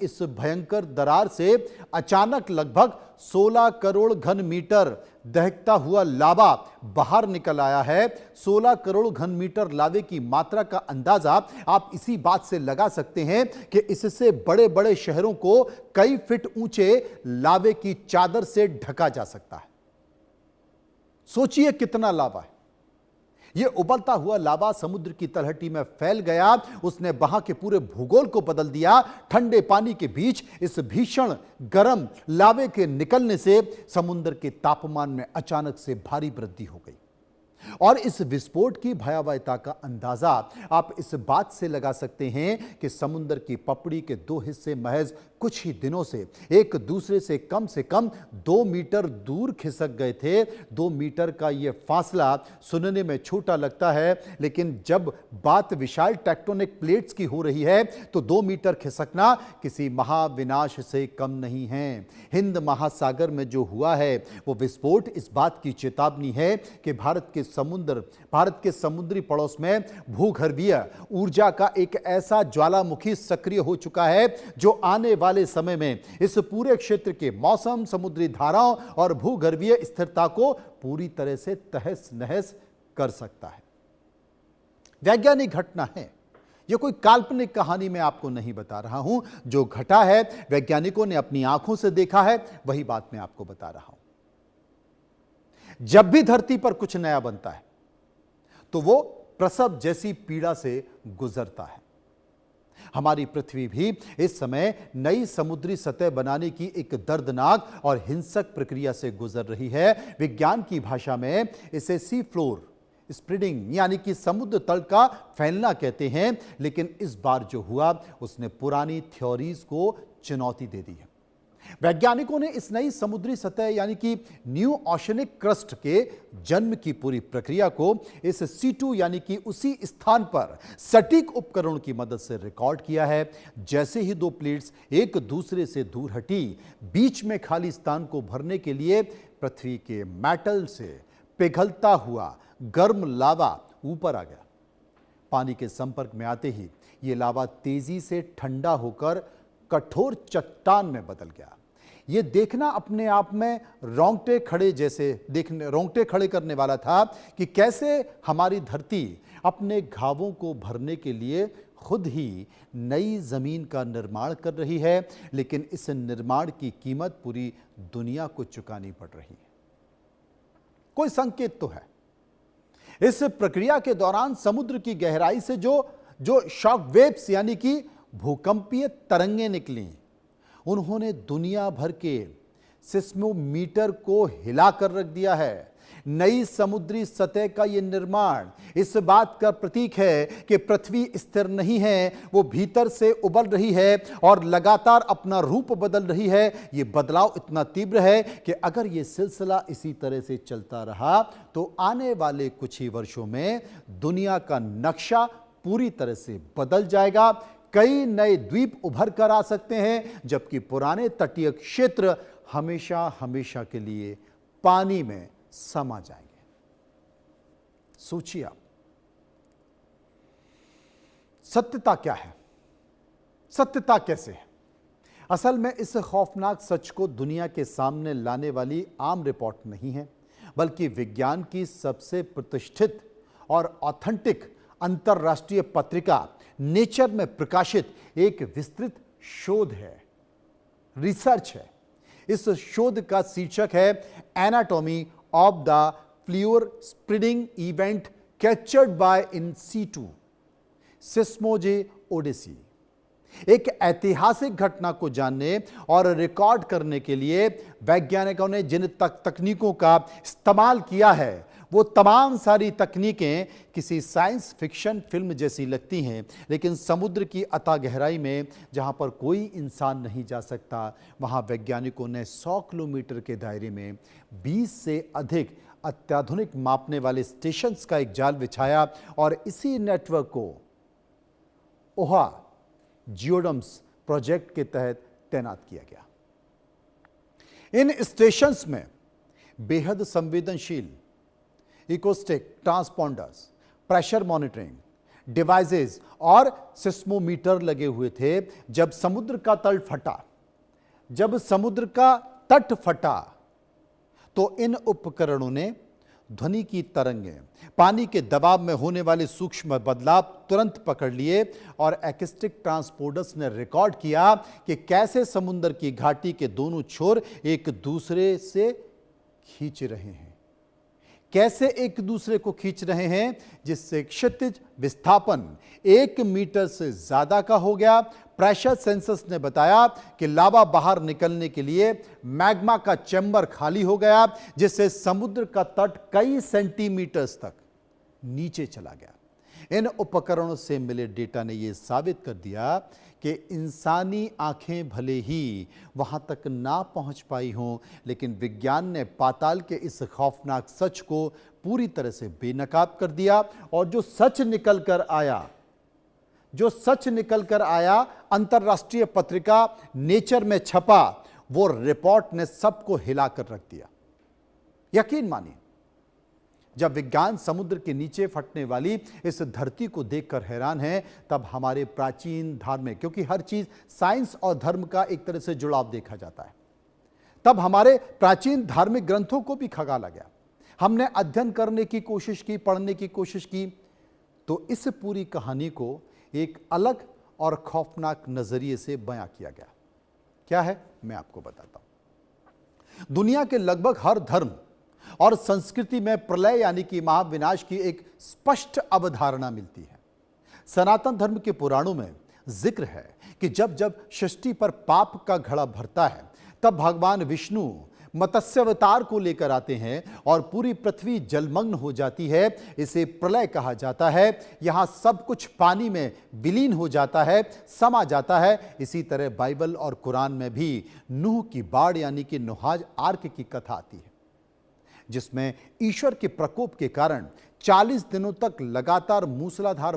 इस भयंकर दरार से अचानक लगभग 16 करोड़ घन मीटर दहकता हुआ लावा बाहर निकल आया है। 16 करोड़ घन मीटर लावे की मात्रा का अंदाजा आप इसी बात से लगा सकते हैं कि इससे बड़े बड़े शहरों को कई फीट ऊंचे लावे की चादर से ढका जा सकता है। सोचिए कितना लावा है। यह उबलता हुआ लावा समुद्र की तलहटी में फैल गया। उसने वहां के पूरे भूगोल को बदल दिया। ठंडे पानी के बीच इस भीषण गर्म लावे के निकलने से समुद्र के तापमान में अचानक से भारी वृद्धि हो गई और इस विस्फोट की भयावहता का अंदाजा आप इस बात से लगा सकते हैं कि समुद्र की पपड़ी के दो हिस्से महज कुछ ही दिनों से एक दूसरे से कम 2 मीटर दूर खिसक गए थे। 2 मीटर का यह फासला सुनने में छोटा लगता है, लेकिन जब बात विशाल टेक्टोनिक प्लेट्स की हो रही है तो 2 मीटर खिसकना किसी महाविनाश से कम नहीं है। हिंद महासागर में जो हुआ है वो विस्फोट इस बात की चेतावनी है कि भारत के समुद्री पड़ोस में भूगर्भीय ऊर्जा का एक ऐसा ज्वालामुखी सक्रिय हो चुका है जो आने वाले समय में इस पूरे क्षेत्र के मौसम, समुद्री धाराओं और भूगर्भीय स्थिरता को पूरी तरह से तहस नहस कर सकता है। वैज्ञानिक घटना है, यह कोई काल्पनिक कहानी मैं आपको नहीं बता रहा हूं। जो घटा है वैज्ञानिकों ने अपनी आंखों से देखा है, वही बात मैं आपको बता रहा हूं। जब भी धरती पर कुछ नया बनता है तो वो प्रसव जैसी पीड़ा से गुजरता है। हमारी पृथ्वी भी इस समय नई समुद्री सतह बनाने की एक दर्दनाक और हिंसक प्रक्रिया से गुजर रही है। विज्ञान की भाषा में इसे सी फ्लोर स्प्रेडिंग यानी कि समुद्र तल का फैलना कहते हैं, लेकिन इस बार जो हुआ उसने पुरानी थ्योरीज को चुनौती दे दी है। वैज्ञानिकों ने इस नई समुद्री सतह यानी कि न्यू ओशनिक क्रस्ट के जन्म की पूरी प्रक्रिया को इस C2 यानी कि उसी स्थान पर सटीक उपकरणों की मदद से रिकॉर्ड किया है। जैसे ही 2 प्लेट्स एक दूसरे से दूर हटी, बीच में खाली स्थान को भरने के लिए पृथ्वी के मेटल से पिघलता हुआ गर्म लावा ऊपर आ गया। पानी के संपर्क में आते ही यह लावा तेजी से ठंडा होकर कठोर चट्टान में बदल गया। यह देखना अपने आप में रोंगटे खड़े करने वाला था कि कैसे हमारी धरती अपने घावों को भरने के लिए खुद ही नई जमीन का निर्माण कर रही है, लेकिन इस निर्माण की कीमत पूरी दुनिया को चुकानी पड़ रही है। कोई संकेत तो है। इस प्रक्रिया के दौरान समुद्र की गहराई से जो शॉक वेव्स यानी कि भूकंपीय तरंगें निकली, उन्होंने दुनिया भर के सिस्मोमीटर को हिलाकर रख दिया है। नई समुद्री सतह का यह निर्माण इस बात का प्रतीक है कि पृथ्वी स्थिर नहीं है, वो भीतर से उबल रही है और लगातार अपना रूप बदल रही है। यह बदलाव इतना तीव्र है कि अगर यह सिलसिला इसी तरह से चलता रहा तो आने वाले कुछ ही वर्षों में दुनिया का नक्शा पूरी तरह से बदल जाएगा। कई नए द्वीप उभर कर आ सकते हैं, जबकि पुराने तटीय क्षेत्र हमेशा हमेशा के लिए पानी में समा जाएंगे। सोचिए आप, सत्यता क्या है? सत्यता कैसे है? असल में इस खौफनाक सच को दुनिया के सामने लाने वाली आम रिपोर्ट नहीं है, बल्कि विज्ञान की सबसे प्रतिष्ठित और ऑथेंटिक अंतरराष्ट्रीय पत्रिका नेचर में प्रकाशित एक विस्तृत शोध है, रिसर्च है। इस शोध का शीर्षक है anatomy of the floor spreading event captured by in C2 seismogeodesy. एक ऐतिहासिक घटना को जानने और रिकॉर्ड करने के लिए वैज्ञानिकों ने जिन तकनीकों का इस्तेमाल किया है, वो तमाम सारी तकनीकें किसी साइंस फिक्शन फिल्म जैसी लगती हैं, लेकिन समुद्र की अथाह गहराई में जहां पर कोई इंसान नहीं जा सकता, वहां वैज्ञानिकों ने 100 किलोमीटर के दायरे में 20 से अधिक अत्याधुनिक मापने वाले स्टेशंस का एक जाल बिछाया और इसी नेटवर्क को ओहा जियोडम्स प्रोजेक्ट के तहत तैनात किया गया। इन स्टेशंस में बेहद संवेदनशील इकोस्टिक ट्रांसपॉन्डर्स, प्रेशर मॉनिटरिंग, डिवाइसेस और सिस्मोमीटर लगे हुए थे। जब समुद्र का तल फटा, जब समुद्र का तट फटा, तो इन उपकरणों ने ध्वनि की तरंगें, पानी के दबाव में होने वाले सूक्ष्म बदलाव तुरंत पकड़ लिए और एक्यूस्टिक ट्रांसपोर्टर्स ने रिकॉर्ड किया कि कैसे समुद्र की घाटी के दोनों छोर एक दूसरे से खींच रहे हैं, कैसे एक दूसरे को खींच रहे हैं, जिससे क्षितिज विस्थापन 1 मीटर से ज्यादा का हो गया। प्रेशर सेंसर्स ने बताया कि लावा बाहर निकलने के लिए मैग्मा का चैम्बर खाली हो गया, जिससे समुद्र का तट कई सेंटीमीटर्स तक नीचे चला गया। इन उपकरणों से मिले डेटा ने यह साबित कर दिया कि इंसानी आंखें भले ही वहां तक ना पहुंच पाई हों, लेकिन विज्ञान ने पाताल के इस खौफनाक सच को पूरी तरह से बेनकाब कर दिया। और जो सच निकल कर आया अंतर्राष्ट्रीय पत्रिका नेचर में छपा, वो रिपोर्ट ने सबको हिलाकर रख दिया। यकीन मानिए, जब विज्ञान समुद्र के नीचे फटने वाली इस धरती को देखकर हैरान है, तब हमारे प्राचीन धार्मिक, क्योंकि हर चीज साइंस और धर्म का एक तरह से जुड़ाव देखा जाता है, तब हमारे प्राचीन धार्मिक ग्रंथों को भी खगाला गया। हमने अध्ययन करने की कोशिश की, पढ़ने की कोशिश की, तो इस पूरी कहानी को एक अलग और खौफनाक नजरिए से बयां किया गया। क्या है, मैं आपको बताता हूं। दुनिया के लगभग हर धर्म और संस्कृति में प्रलय यानी कि महाविनाश की एक स्पष्ट अवधारणा मिलती है। सनातन धर्म के पुराणों में जिक्र है कि जब जब सृष्टि पर पाप का घड़ा भरता है, तब भगवान विष्णु मत्स्य अवतार को लेकर आते हैं और पूरी पृथ्वी जलमग्न हो जाती है। इसे प्रलय कहा जाता है। यहां सब कुछ पानी में विलीन हो जाता है, समा जाता है। इसी तरह बाइबल और कुरान में भी नूह की बाढ़ यानी कि नोहाज आर्क की कथा आती है, जिसमें ईश्वर के प्रकोप के कारण 40 दिनों तक लगातार मूसलाधार